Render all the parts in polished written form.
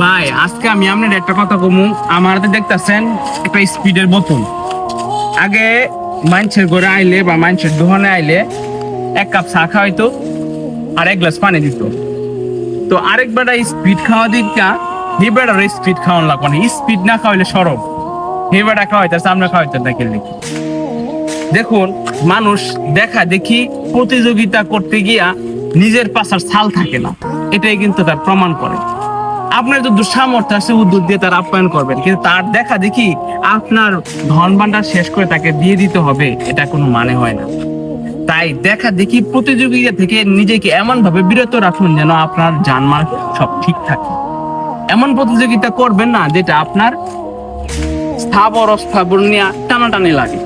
ভাই আজকে আমি আপনার একটা কথা কমু। আমার হাতে দেখতেছেন একটা স্পিডের বোতল। আগে মানুষের ঘরে আইলে বা মানুষের দোকানে আইলে এক কাপ চা খাওয়াইতো আর এক গ্লাস পানি দিত। তো আরেক বেটা স্পিড খাওয়া দিকা হে বেটার স্পিড খাওয়ান লাগবে না, স্পিড না খাওয়াইলে সরব হে বেটা খাওয়াইতেছে আমরা খাওয়াইতে না গেলে। দেখুন মানুষ দেখা দেখি প্রতিযোগিতা করতে গিয়া নিজের পাশার ছাল থাকে না, এটাই কিন্তু তার প্রমাণ করে। আপনার যদি সামর্থ্য আছে উদ্যোগ দিয়ে তার আপ্যায়ন করবেন, কিন্তু তার দেখা দেখি আপনার ধন ভান্ডার শেষ করে তাকে দিয়ে দিতে হবে, এটা কোনো মানে হয় না। তাই দেখা দেখি প্রতিযোগিতা থেকে নিজেকে এমন ভাবে বিরত রাখুন যেন আপনার জানমাল সব ঠিক থাকে। এমন প্রতিযোগিতা করবেন না যেটা আপনার স্থাবর অস্থাবর নিয়ে টানাটানি লাগে।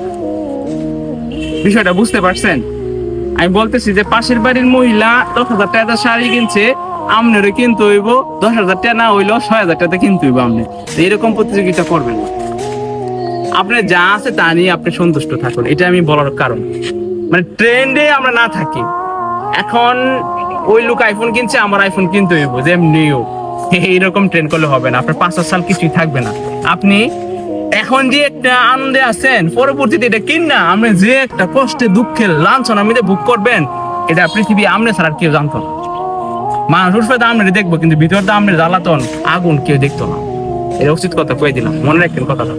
বিষয়টা বুঝতে পারছেন? আমি বলতেছি যে পাশের বাড়ির মহিলা 10,000 টাকা শাড়ি কিনছে, আপনারও কিন্তু হইব 10,000 টাকা, না হইলেও 6,000 টাকা কিন্তু হইব। আপনি এরকম প্রতিযোগিতা করবেন না। আপনার যা আছে তা নিয়ে আপনি সন্তুষ্ট থাকুন, এটা আমি বলার কারণ। মানে ট্রেন্ডে আমরা না থাকি। এখন ওই লোক আইফোন কিনছে, আমার আইফোন কিনতে হইব যেমনিও, এইরকম ট্রেন্ড করলে হবে না। আপনার 5 সাল কিছুই থাকবে না। আপনি এখন যে একটা আনন্দে আছেন, পরবর্তীতে এটা কিন না আপনি যে একটা কষ্টে দুঃখের লাঞ্ছনা আপনি ভোগ করবেন, এটা পৃথিবী আমনে ছাড়া আর কেউ জানতো না। মানুষ হয়তো আমরা দেখবো, কিন্তু ভিতর তো আমরা জ্বালাতন আগুন কেউ দেখতো না। এটা উচিত কথা কয়ে দিলাম, মনে রাখবেন কথাটা।